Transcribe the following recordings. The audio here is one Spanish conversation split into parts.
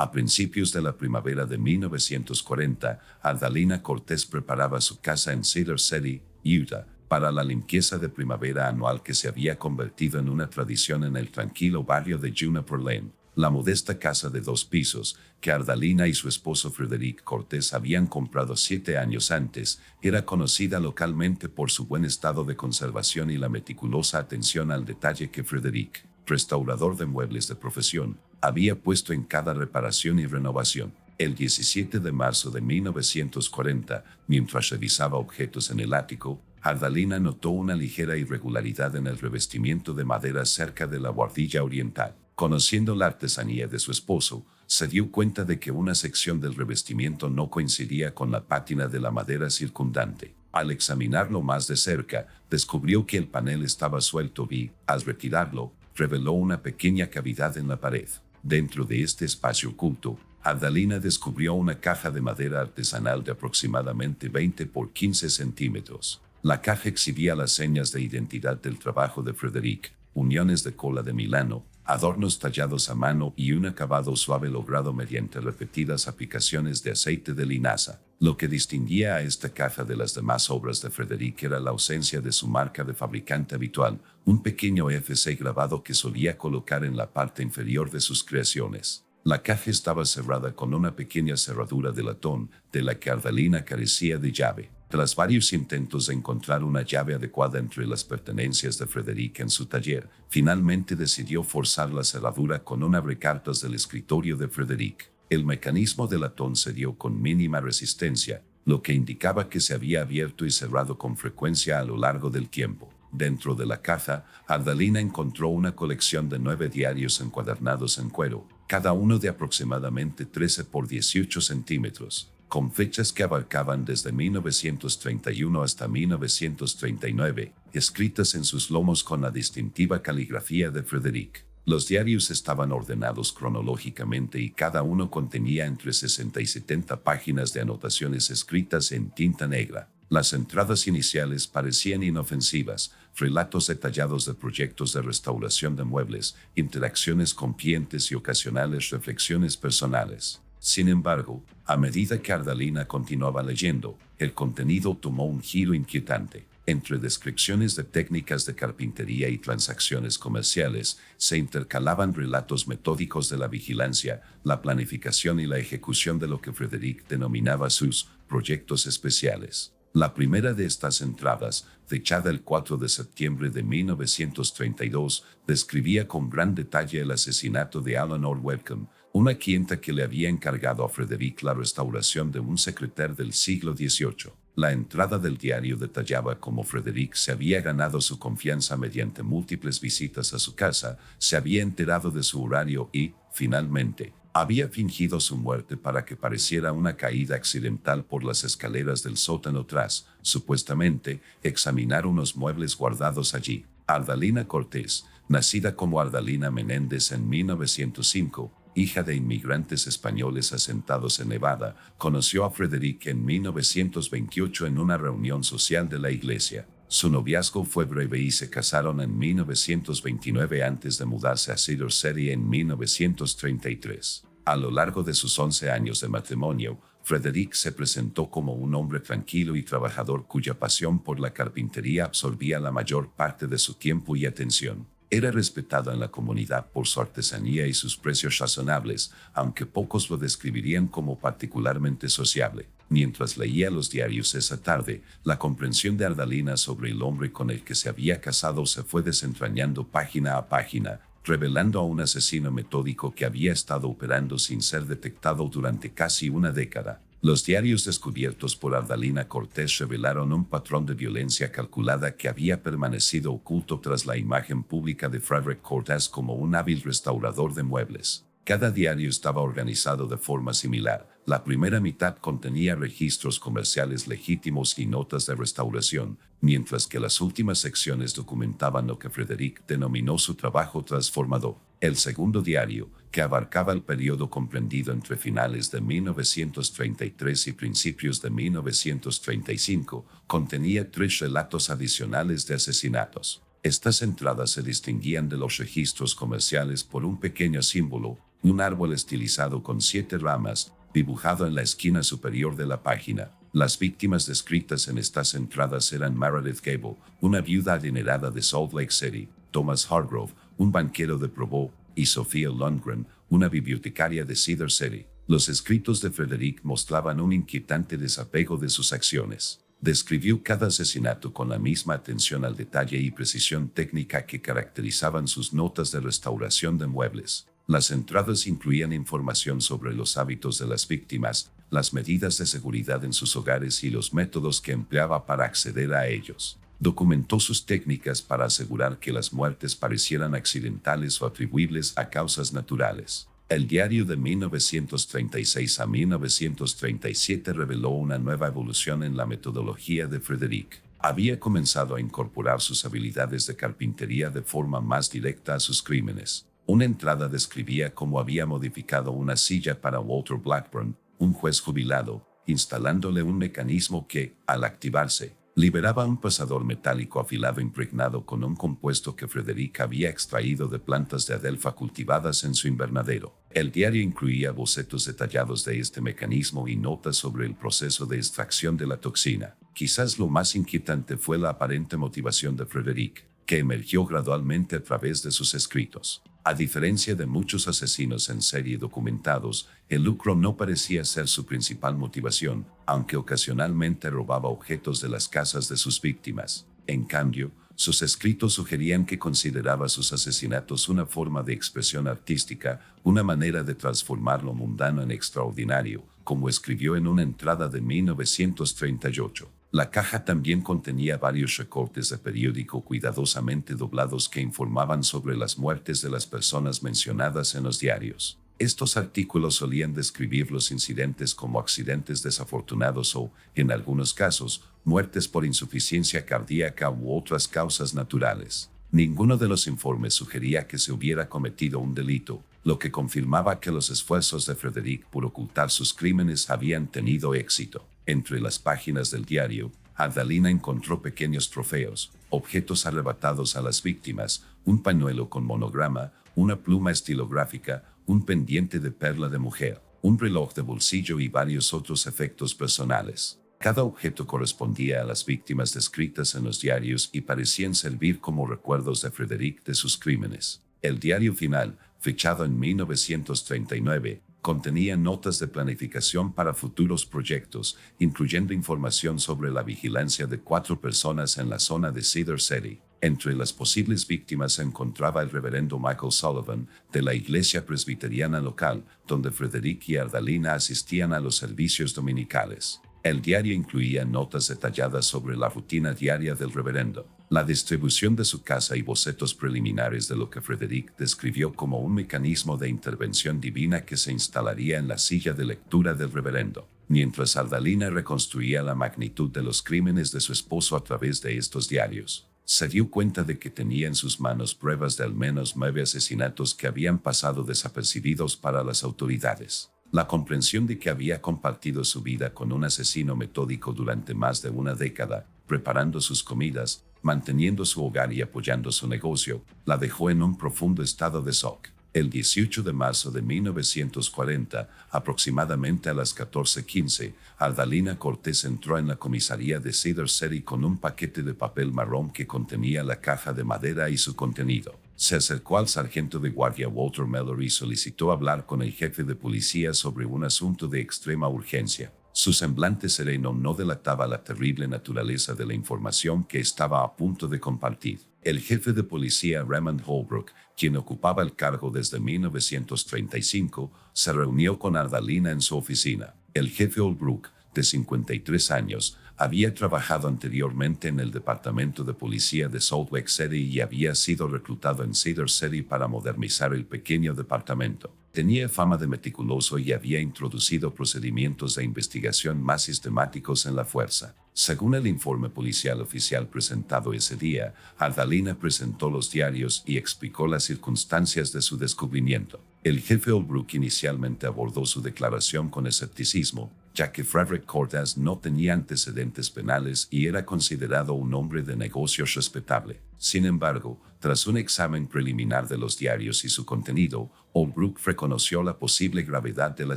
A principios de la primavera de 1940, Ardalina Cortés preparaba su casa en Cedar City, Utah, para la limpieza de primavera anual que se había convertido en una tradición en el tranquilo barrio de Juniper Lane. La modesta casa de 2 pisos, que Ardalina y su esposo Frederick Cortés habían comprado 7 años antes, era conocida localmente por su buen estado de conservación y la meticulosa atención al detalle que Frederick, restaurador de muebles de profesión, había puesto en cada reparación y renovación. El 17 de marzo de 1940, mientras revisaba objetos en el ático, Ardalina notó una ligera irregularidad en el revestimiento de madera cerca de la buhardilla oriental. Conociendo la artesanía de su esposo, se dio cuenta de que una sección del revestimiento no coincidía con la pátina de la madera circundante. Al examinarlo más de cerca, descubrió que el panel estaba suelto y, al retirarlo, reveló una pequeña cavidad en la pared. Dentro de este espacio oculto, Ardalina descubrió una caja de madera artesanal de aproximadamente 20 por 15 centímetros. La caja exhibía las señas de identidad del trabajo de Frederick, uniones de cola de Milano, adornos tallados a mano y un acabado suave logrado mediante repetidas aplicaciones de aceite de linaza. Lo que distinguía a esta caja de las demás obras de Frederick era la ausencia de su marca de fabricante habitual, un pequeño FC grabado que solía colocar en la parte inferior de sus creaciones. La caja estaba cerrada con una pequeña cerradura de latón, de la que Ardalina carecía de llave. Tras varios intentos de encontrar una llave adecuada entre las pertenencias de Frederick en su taller, finalmente decidió forzar la cerradura con un abrecartas del escritorio de Frederick. El mecanismo de latón cedió con mínima resistencia, lo que indicaba que se había abierto y cerrado con frecuencia a lo largo del tiempo. Dentro de la caja, Ardalina encontró una colección de 9 diarios encuadernados en cuero, cada uno de aproximadamente 13 por 18 centímetros, con fechas que abarcaban desde 1931 hasta 1939, escritas en sus lomos con la distintiva caligrafía de Frederick. Los diarios estaban ordenados cronológicamente y cada uno contenía entre 60 y 70 páginas de anotaciones escritas en tinta negra. Las entradas iniciales parecían inofensivas, relatos detallados de proyectos de restauración de muebles, interacciones con clientes y ocasionales reflexiones personales. Sin embargo, a medida que Ardalina continuaba leyendo, el contenido tomó un giro inquietante. Entre descripciones de técnicas de carpintería y transacciones comerciales, se intercalaban relatos metódicos de la vigilancia, la planificación y la ejecución de lo que Frederick denominaba sus proyectos especiales. La primera de estas entradas, fechada el 4 de septiembre de 1932, describía con gran detalle el asesinato de Eleanor Webcom, una clienta que le había encargado a Frederick la restauración de un secretario del siglo XVIII. La entrada del diario detallaba cómo Frederick se había ganado su confianza mediante múltiples visitas a su casa, se había enterado de su horario y, finalmente, había fingido su muerte para que pareciera una caída accidental por las escaleras del sótano tras, supuestamente, examinar unos muebles guardados allí. Ardalina Cortés, nacida como Ardalina Menéndez en 1905, hija de inmigrantes españoles asentados en Nevada, conoció a Frederick en 1928 en una reunión social de la iglesia. Su noviazgo fue breve y se casaron en 1929 antes de mudarse a Cedar City en 1933. A lo largo de sus 11 años de matrimonio, Frederick se presentó como un hombre tranquilo y trabajador cuya pasión por la carpintería absorbía la mayor parte de su tiempo y atención. Era respetado en la comunidad por su artesanía y sus precios razonables, aunque pocos lo describirían como particularmente sociable. Mientras leía los diarios esa tarde, la comprensión de Ardalina sobre el hombre con el que se había casado se fue desentrañando página a página, revelando a un asesino metódico que había estado operando sin ser detectado durante casi una década. Los diarios descubiertos por Ardalina Cortés revelaron un patrón de violencia calculada que había permanecido oculto tras la imagen pública de Frederick Cortés como un hábil restaurador de muebles. Cada diario estaba organizado de forma similar. La primera mitad contenía registros comerciales legítimos y notas de restauración, mientras que las últimas secciones documentaban lo que Frederick denominó su trabajo transformador. El segundo diario, que abarcaba el periodo comprendido entre finales de 1933 y principios de 1935, contenía 3 relatos adicionales de asesinatos. Estas entradas se distinguían de los registros comerciales por un pequeño símbolo, un árbol estilizado con 7 ramas, dibujado en la esquina superior de la página. Las víctimas descritas en estas entradas eran Meredith Gable, una viuda adinerada de Salt Lake City, Thomas Hargrove, un banquero de Provo, y Sophia Lundgren, una bibliotecaria de Cedar City. Los escritos de Frederick mostraban un inquietante desapego de sus acciones. Describió cada asesinato con la misma atención al detalle y precisión técnica que caracterizaban sus notas de restauración de muebles. Las entradas incluían información sobre los hábitos de las víctimas, las medidas de seguridad en sus hogares y los métodos que empleaba para acceder a ellos. Documentó sus técnicas para asegurar que las muertes parecieran accidentales o atribuibles a causas naturales. El diario de 1936 a 1937 reveló una nueva evolución en la metodología de Frederick. Había comenzado a incorporar sus habilidades de carpintería de forma más directa a sus crímenes. Una entrada describía cómo había modificado una silla para Walter Blackburn, un juez jubilado, instalándole un mecanismo que, al activarse, liberaba un pasador metálico afilado impregnado con un compuesto que Frederick había extraído de plantas de adelfa cultivadas en su invernadero. El diario incluía bocetos detallados de este mecanismo y notas sobre el proceso de extracción de la toxina. Quizás lo más inquietante fue la aparente motivación de Frederick, que emergió gradualmente a través de sus escritos. A diferencia de muchos asesinos en serie documentados, el lucro no parecía ser su principal motivación, aunque ocasionalmente robaba objetos de las casas de sus víctimas. En cambio, sus escritos sugerían que consideraba sus asesinatos una forma de expresión artística, una manera de transformar lo mundano en extraordinario, como escribió en una entrada de 1938. La caja también contenía varios recortes de periódico cuidadosamente doblados que informaban sobre las muertes de las personas mencionadas en los diarios. Estos artículos solían describir los incidentes como accidentes desafortunados o, en algunos casos, muertes por insuficiencia cardíaca u otras causas naturales. Ninguno de los informes sugería que se hubiera cometido un delito, lo que confirmaba que los esfuerzos de Frederick por ocultar sus crímenes habían tenido éxito. Entre las páginas del diario, Adalina encontró pequeños trofeos, objetos arrebatados a las víctimas, un pañuelo con monograma, una pluma estilográfica, un pendiente de perla de mujer, un reloj de bolsillo y varios otros efectos personales. Cada objeto correspondía a las víctimas descritas en los diarios y parecían servir como recuerdos de Frederick de sus crímenes. El diario final, fechado en 1939, contenía notas de planificación para futuros proyectos, incluyendo información sobre la vigilancia de 4 personas en la zona de Cedar City. Entre las posibles víctimas se encontraba el reverendo Michael Sullivan, de la iglesia presbiteriana local, donde Frederick y Adalina asistían a los servicios dominicales. El diario incluía notas detalladas sobre la rutina diaria del reverendo, la distribución de su casa y bocetos preliminares de lo que Frederick describió como un mecanismo de intervención divina que se instalaría en la silla de lectura del reverendo. Mientras Adalina reconstruía la magnitud de los crímenes de su esposo a través de estos diarios, se dio cuenta de que tenía en sus manos pruebas de al menos 9 asesinatos que habían pasado desapercibidos para las autoridades. La comprensión de que había compartido su vida con un asesino metódico durante más de una década, preparando sus comidas, manteniendo su hogar y apoyando su negocio, la dejó en un profundo estado de shock. El 18 de marzo de 1940, aproximadamente a las 14:15, Adalina Cortés entró en la comisaría de Cedar City con un paquete de papel marrón que contenía la caja de madera y su contenido. Se acercó al sargento de guardia Walter Miller y solicitó hablar con el jefe de policía sobre un asunto de extrema urgencia. Su semblante sereno no delataba la terrible naturaleza de la información que estaba a punto de compartir. El jefe de policía Raymond Holbrook, quien ocupaba el cargo desde 1935, se reunió con Adalina en su oficina. El jefe Holbrook, de 53 años, había trabajado anteriormente en el departamento de policía de Salt Lake City y había sido reclutado en Cedar City para modernizar el pequeño departamento. Tenía fama de meticuloso y había introducido procedimientos de investigación más sistemáticos en la fuerza. Según el informe policial oficial presentado ese día, Adalina presentó los diarios y explicó las circunstancias de su descubrimiento. El jefe Holbrook inicialmente abordó su declaración con escepticismo, ya que Frederick Cortés no tenía antecedentes penales y era considerado un hombre de negocios respetable. Sin embargo, tras un examen preliminar de los diarios y su contenido, Holbrook reconoció la posible gravedad de la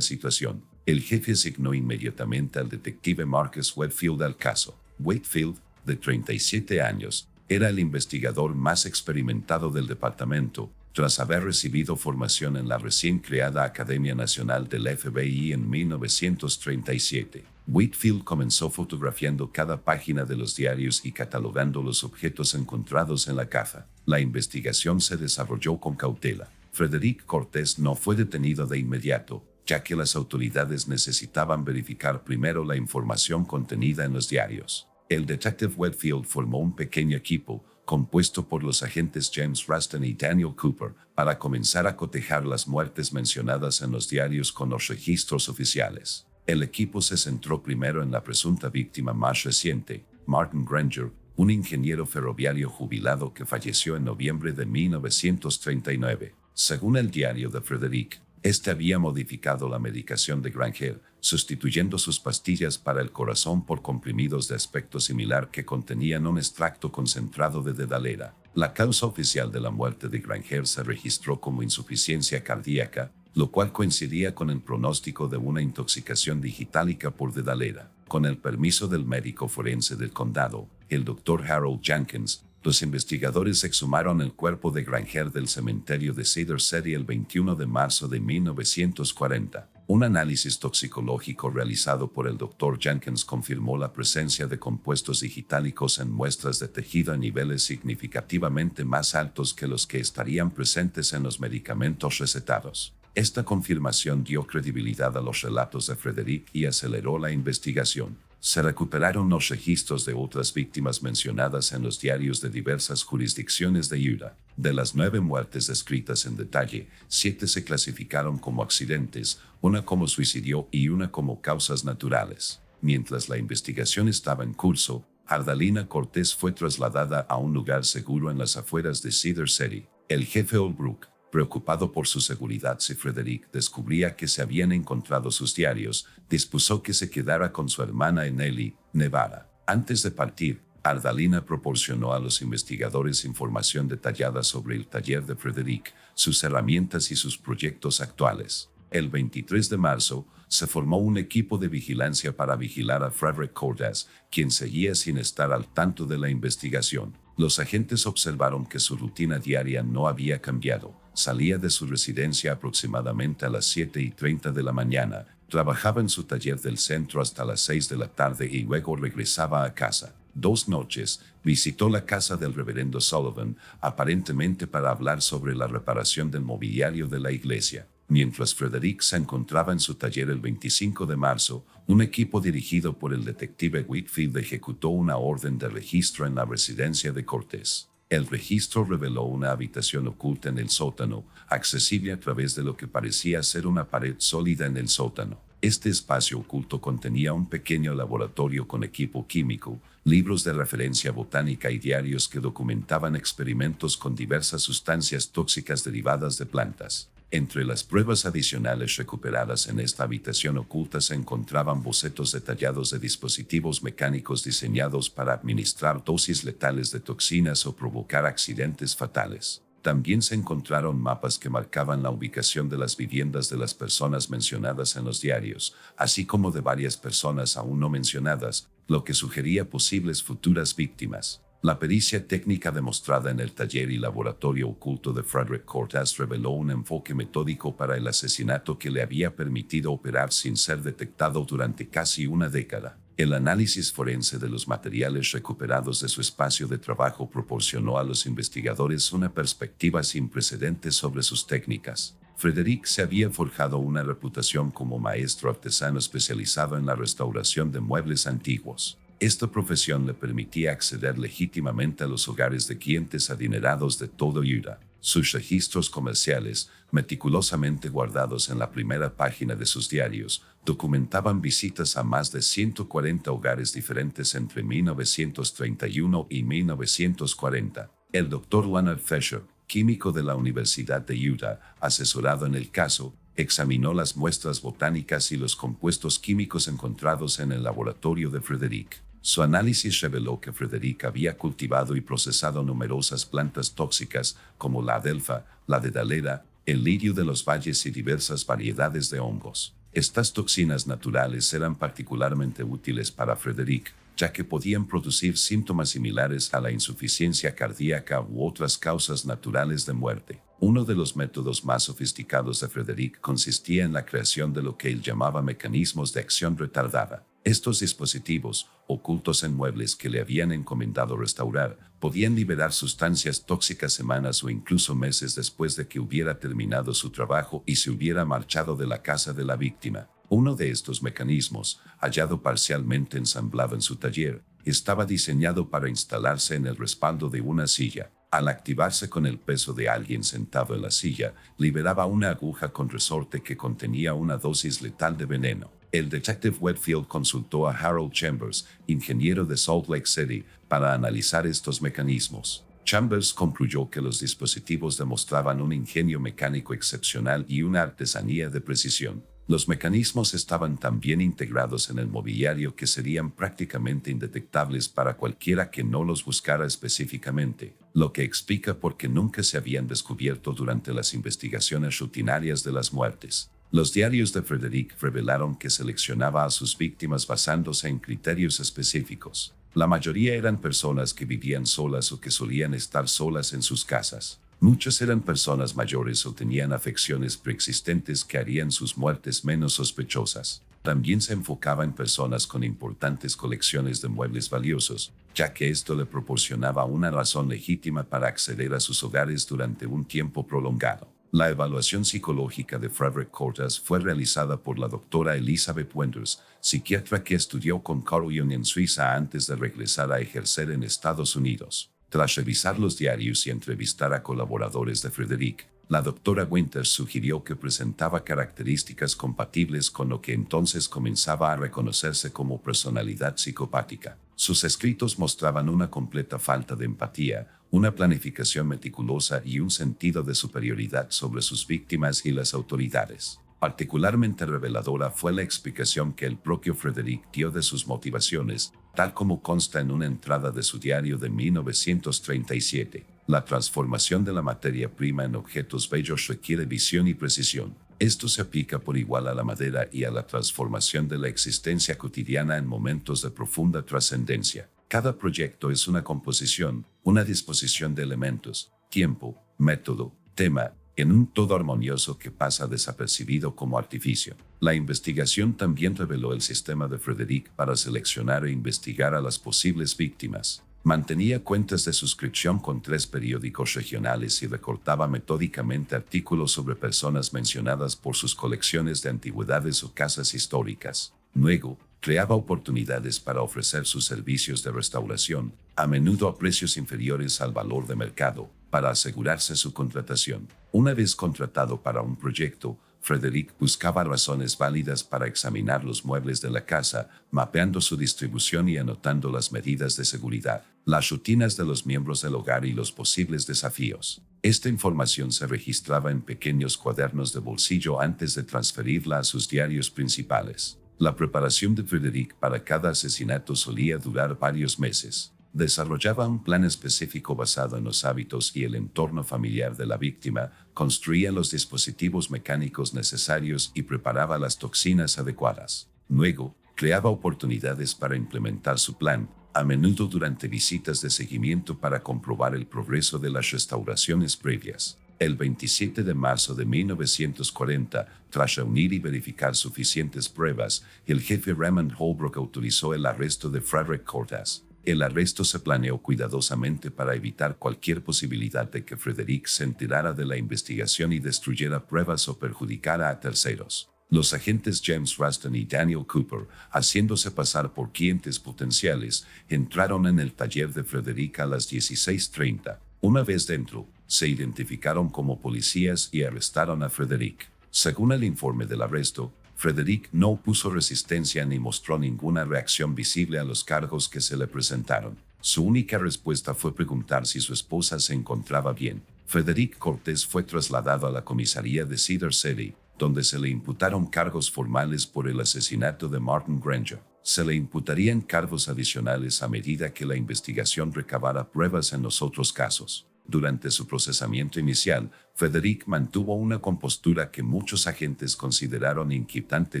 situación. El jefe asignó inmediatamente al detective Marcus Whitfield al caso. Whitfield, de 37 años, era el investigador más experimentado del departamento, tras haber recibido formación en la recién creada Academia Nacional del FBI en 1937. Whitfield comenzó fotografiando cada página de los diarios y catalogando los objetos encontrados en la caja. La investigación se desarrolló con cautela. Frederick Cortés no fue detenido de inmediato, ya que las autoridades necesitaban verificar primero la información contenida en los diarios. El detective Whitfield formó un pequeño equipo, compuesto por los agentes James Rustin y Daniel Cooper, para comenzar a cotejar las muertes mencionadas en los diarios con los registros oficiales. El equipo se centró primero en la presunta víctima más reciente, Martin Granger, un ingeniero ferroviario jubilado que falleció en noviembre de 1939. Según el diario de Frederick, este había modificado la medicación de Granger, sustituyendo sus pastillas para el corazón por comprimidos de aspecto similar que contenían un extracto concentrado de dedalera. La causa oficial de la muerte de Granger se registró como insuficiencia cardíaca, lo cual coincidía con el pronóstico de una intoxicación digitálica por dedalera. Con el permiso del médico forense del condado, el Dr. Harold Jenkins, los investigadores exhumaron el cuerpo de Granger del cementerio de Cedar City el 21 de marzo de 1940. Un análisis toxicológico realizado por el Dr. Jenkins confirmó la presencia de compuestos digitálicos en muestras de tejido a niveles significativamente más altos que los que estarían presentes en los medicamentos recetados. Esta confirmación dio credibilidad a los relatos de Frederick y aceleró la investigación. Se recuperaron los registros de otras víctimas mencionadas en los diarios de diversas jurisdicciones de Utah. De las 9 muertes descritas en detalle, 7 se clasificaron como accidentes, una como suicidio y una como causas naturales. Mientras la investigación estaba en curso, Ardalina Cortés fue trasladada a un lugar seguro en las afueras de Cedar City. El jefe Holbrook, preocupado por su seguridad si Frederick descubría que se habían encontrado sus diarios, dispuso que se quedara con su hermana en Ely, Nevada. Antes de partir, Ardalina proporcionó a los investigadores información detallada sobre el taller de Frederick, sus herramientas y sus proyectos actuales. El 23 de marzo, se formó un equipo de vigilancia para vigilar a Frederick Cortés, quien seguía sin estar al tanto de la investigación. Los agentes observaron que su rutina diaria no había cambiado. Salía de su residencia aproximadamente a las 7:30 de la mañana, trabajaba en su taller del centro hasta las 6 de la tarde y luego regresaba a casa. 2 noches, visitó la casa del reverendo Sullivan, aparentemente para hablar sobre la reparación del mobiliario de la iglesia. Mientras Frederick se encontraba en su taller el 25 de marzo, un equipo dirigido por el detective Whitfield ejecutó una orden de registro en la residencia de Cortés. El registro reveló una habitación oculta en el sótano, accesible a través de lo que parecía ser una pared sólida en el sótano. Este espacio oculto contenía un pequeño laboratorio con equipo químico, libros de referencia botánica y diarios que documentaban experimentos con diversas sustancias tóxicas derivadas de plantas. Entre las pruebas adicionales recuperadas en esta habitación oculta se encontraban bocetos detallados de dispositivos mecánicos diseñados para administrar dosis letales de toxinas o provocar accidentes fatales. También se encontraron mapas que marcaban la ubicación de las viviendas de las personas mencionadas en los diarios, así como de varias personas aún no mencionadas, lo que sugería posibles futuras víctimas. La pericia técnica demostrada en el taller y laboratorio oculto de Frederick Cortés reveló un enfoque metódico para el asesinato que le había permitido operar sin ser detectado durante casi una década. El análisis forense de los materiales recuperados de su espacio de trabajo proporcionó a los investigadores una perspectiva sin precedentes sobre sus técnicas. Frederick se había forjado una reputación como maestro artesano especializado en la restauración de muebles antiguos. Esta profesión le permitía acceder legítimamente a los hogares de clientes adinerados de todo Utah. Sus registros comerciales, meticulosamente guardados en la primera página de sus diarios, documentaban visitas a más de 140 hogares diferentes entre 1931 y 1940. El Dr. Leonard Fisher, químico de la Universidad de Utah, asesorado en el caso, examinó las muestras botánicas y los compuestos químicos encontrados en el laboratorio de Frederick. Su análisis reveló que Frederick había cultivado y procesado numerosas plantas tóxicas como la adelfa, la dedalera, el lirio de los valles y diversas variedades de hongos. Estas toxinas naturales eran particularmente útiles para Frederick, ya que podían producir síntomas similares a la insuficiencia cardíaca u otras causas naturales de muerte. Uno de los métodos más sofisticados de Frederick consistía en la creación de lo que él llamaba mecanismos de acción retardada. Estos dispositivos, ocultos en muebles que le habían encomendado restaurar, podían liberar sustancias tóxicas semanas o incluso meses después de que hubiera terminado su trabajo y se hubiera marchado de la casa de la víctima. Uno de estos mecanismos, hallado parcialmente ensamblado en su taller, estaba diseñado para instalarse en el respaldo de una silla. Al activarse con el peso de alguien sentado en la silla, liberaba una aguja con resorte que contenía una dosis letal de veneno. El detective Whitfield consultó a Harold Chambers, ingeniero de Salt Lake City, para analizar estos mecanismos. Chambers concluyó que los dispositivos demostraban un ingenio mecánico excepcional y una artesanía de precisión. Los mecanismos estaban tan bien integrados en el mobiliario que serían prácticamente indetectables para cualquiera que no los buscara específicamente, lo que explica por qué nunca se habían descubierto durante las investigaciones rutinarias de las muertes. Los diarios de Frederick revelaron que seleccionaba a sus víctimas basándose en criterios específicos. La mayoría eran personas que vivían solas o que solían estar solas en sus casas. Muchas eran personas mayores o tenían afecciones preexistentes que harían sus muertes menos sospechosas. También se enfocaba en personas con importantes colecciones de muebles valiosos, ya que esto le proporcionaba una razón legítima para acceder a sus hogares durante un tiempo prolongado. La evaluación psicológica de Frederick Cortas fue realizada por la doctora Elizabeth Wenders, psiquiatra que estudió con Carl Jung en Suiza antes de regresar a ejercer en Estados Unidos. Tras revisar los diarios y entrevistar a colaboradores de Frederick, la doctora Winters sugirió que presentaba características compatibles con lo que entonces comenzaba a reconocerse como personalidad psicopática. Sus escritos mostraban una completa falta de empatía, una planificación meticulosa y un sentido de superioridad sobre sus víctimas y las autoridades. Particularmente reveladora fue la explicación que el propio Frederick dio de sus motivaciones, tal como consta en una entrada de su diario de 1937. La transformación de la materia prima en objetos bellos requiere visión y precisión. Esto se aplica por igual a la madera y a la transformación de la existencia cotidiana en momentos de profunda trascendencia. Cada proyecto es una composición, una disposición de elementos, tiempo, método, tema, en un todo armonioso que pasa desapercibido como artificio. La investigación también reveló el sistema de Frederick para seleccionar e investigar a las posibles víctimas. Mantenía cuentas de suscripción con 3 periódicos regionales y recortaba metódicamente artículos sobre personas mencionadas por sus colecciones de antigüedades o casas históricas. Luego, creaba oportunidades para ofrecer sus servicios de restauración, a menudo a precios inferiores al valor de mercado, para asegurarse su contratación. Una vez contratado para un proyecto, Frederick buscaba razones válidas para examinar los muebles de la casa, mapeando su distribución y anotando las medidas de seguridad, las rutinas de los miembros del hogar y los posibles desafíos. Esta información se registraba en pequeños cuadernos de bolsillo antes de transferirla a sus diarios principales. La preparación de Frederick para cada asesinato solía durar varios meses. Desarrollaba un plan específico basado en los hábitos y el entorno familiar de la víctima, construía los dispositivos mecánicos necesarios y preparaba las toxinas adecuadas. Luego, creaba oportunidades para implementar su plan, a menudo durante visitas de seguimiento para comprobar el progreso de las restauraciones previas. El 27 de marzo de 1940, tras reunir y verificar suficientes pruebas, el jefe Raymond Holbrook autorizó el arresto de Frederick Cortas. El arresto se planeó cuidadosamente para evitar cualquier posibilidad de que Frederick se enterara de la investigación y destruyera pruebas o perjudicara a terceros. Los agentes James Ruston y Daniel Cooper, haciéndose pasar por clientes potenciales, entraron en el taller de Frederick a las 16:30. Una vez dentro, se identificaron como policías y arrestaron a Frederick. Según el informe del arresto, Frederick no opuso resistencia ni mostró ninguna reacción visible a los cargos que se le presentaron. Su única respuesta fue preguntar si su esposa se encontraba bien. Frederick Cortés fue trasladado a la comisaría de Cedar City, donde se le imputaron cargos formales por el asesinato de Martin Granger. Se le imputarían cargos adicionales a medida que la investigación recabara pruebas en los otros casos. Durante su procesamiento inicial, Frederick mantuvo una compostura que muchos agentes consideraron inquietante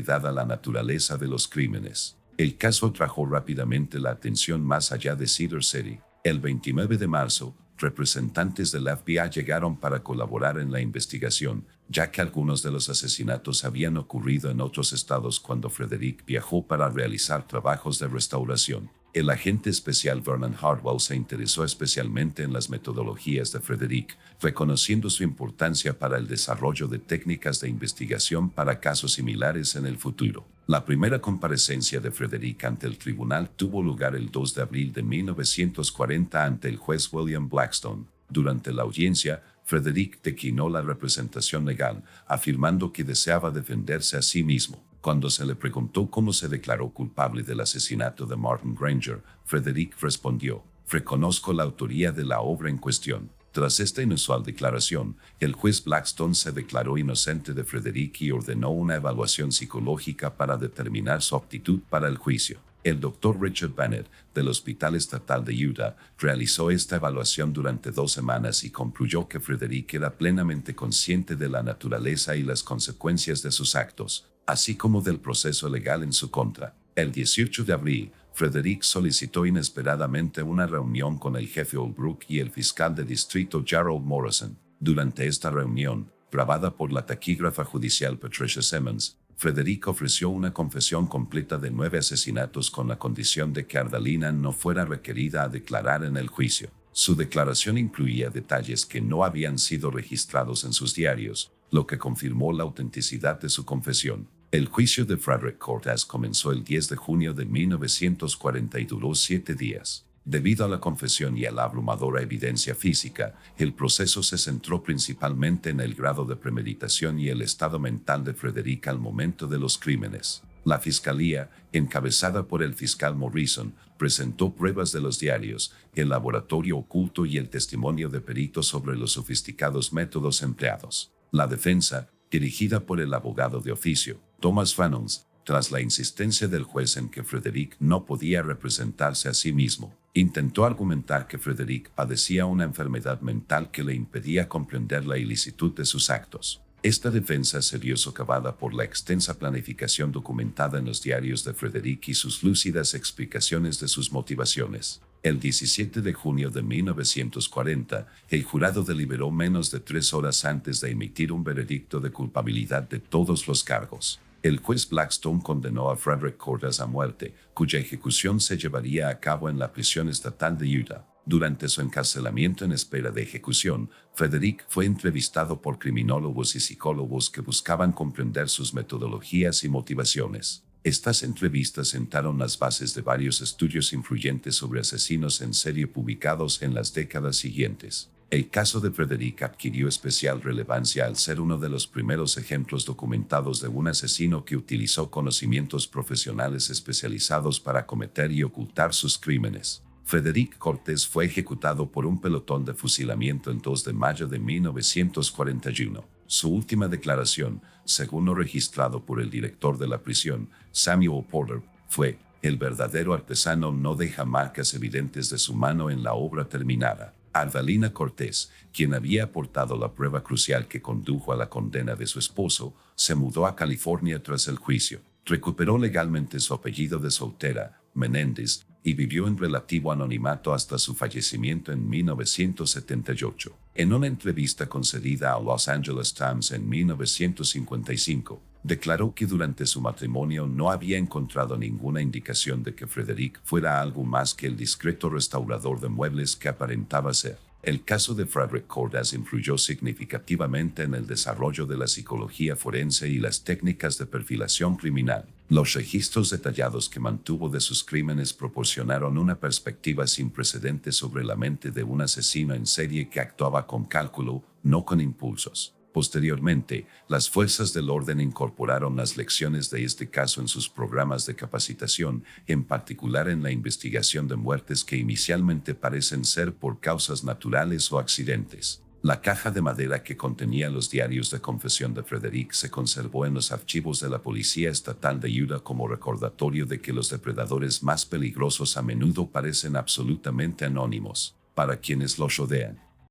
dada la naturaleza de los crímenes. El caso trajo rápidamente la atención más allá de Cedar City. El 29 de marzo, representantes del FBI llegaron para colaborar en la investigación, ya que algunos de los asesinatos habían ocurrido en otros estados cuando Frederick viajó para realizar trabajos de restauración. El agente especial Vernon Hardwell se interesó especialmente en las metodologías de Frederick, reconociendo su importancia para el desarrollo de técnicas de investigación para casos similares en el futuro. La primera comparecencia de Frederick ante el tribunal tuvo lugar el 2 de abril de 1940 ante el juez William Blackstone. Durante la audiencia, Frederick declinó la representación legal, afirmando que deseaba defenderse a sí mismo. Cuando se le preguntó cómo se declaró culpable del asesinato de Martin Granger, Frederick respondió: "Reconozco la autoría de la obra en cuestión". Tras esta inusual declaración, el juez Blackstone se declaró inocente de Frederick y ordenó una evaluación psicológica para determinar su aptitud para el juicio. El Dr. Richard Bennett, del Hospital Estatal de Utah, realizó esta evaluación durante 2 semanas y concluyó que Frederick era plenamente consciente de la naturaleza y las consecuencias de sus actos, así como del proceso legal en su contra. El 18 de abril, Frederick solicitó inesperadamente una reunión con el jefe Holbrook y el fiscal de distrito Gerald Morrison. Durante esta reunión, grabada por la taquígrafa judicial Patricia Simmons, Frederick ofreció una confesión completa de 9 asesinatos con la condición de que Ardalina no fuera requerida a declarar en el juicio. Su declaración incluía detalles que no habían sido registrados en sus diarios, lo que confirmó la autenticidad de su confesión. El juicio de Frederick Cortez comenzó el 10 de junio de 1940 y duró 7 días. Debido a la confesión y a la abrumadora evidencia física, el proceso se centró principalmente en el grado de premeditación y el estado mental de Frederick al momento de los crímenes. La fiscalía, encabezada por el fiscal Morrison, presentó pruebas de los diarios, el laboratorio oculto y el testimonio de peritos sobre los sofisticados métodos empleados. La defensa, dirigida por el abogado de oficio, Thomas Fanons, tras la insistencia del juez en que Frederick no podía representarse a sí mismo, intentó argumentar que Frederick padecía una enfermedad mental que le impedía comprender la ilicitud de sus actos. Esta defensa se vio socavada por la extensa planificación documentada en los diarios de Frederick y sus lúcidas explicaciones de sus motivaciones. El 17 de junio de 1940, el jurado deliberó menos de 3 horas antes de emitir un veredicto de culpabilidad de todos los cargos. El juez Blackstone condenó a Frederick Cortez a muerte, cuya ejecución se llevaría a cabo en la prisión estatal de Utah. Durante su encarcelamiento en espera de ejecución, Frederick fue entrevistado por criminólogos y psicólogos que buscaban comprender sus metodologías y motivaciones. Estas entrevistas sentaron las bases de varios estudios influyentes sobre asesinos en serie publicados en las décadas siguientes. El caso de Frederick adquirió especial relevancia al ser uno de los primeros ejemplos documentados de un asesino que utilizó conocimientos profesionales especializados para cometer y ocultar sus crímenes. Frederick Cortez fue ejecutado por un pelotón de fusilamiento el 2 de mayo de 1941. Su última declaración, según lo registrado por el director de la prisión, Samuel Porter, fue: "El verdadero artesano no deja marcas evidentes de su mano en la obra terminada". Ardalina Cortez, quien había aportado la prueba crucial que condujo a la condena de su esposo, se mudó a California tras el juicio. Recuperó legalmente su apellido de soltera, Menéndez, y vivió en relativo anonimato hasta su fallecimiento en 1978. En una entrevista concedida a Los Angeles Times en 1955, declaró que durante su matrimonio no había encontrado ninguna indicación de que Frederick fuera algo más que el discreto restaurador de muebles que aparentaba ser. El caso de Frederick Cortez influyó significativamente en el desarrollo de la psicología forense y las técnicas de perfilación criminal. Los registros detallados que mantuvo de sus crímenes proporcionaron una perspectiva sin precedentes sobre la mente de un asesino en serie que actuaba con cálculo, no con impulsos. Posteriormente, las fuerzas del orden incorporaron las lecciones de este caso en sus programas de capacitación, en particular en la investigación de muertes que inicialmente parecen ser por causas naturales o accidentes. La caja de madera que contenía los diarios de confesión de Frederick se conservó en los archivos de la Policía Estatal de Utah como recordatorio de que los depredadores más peligrosos a menudo parecen absolutamente anónimos para quienes los rodean.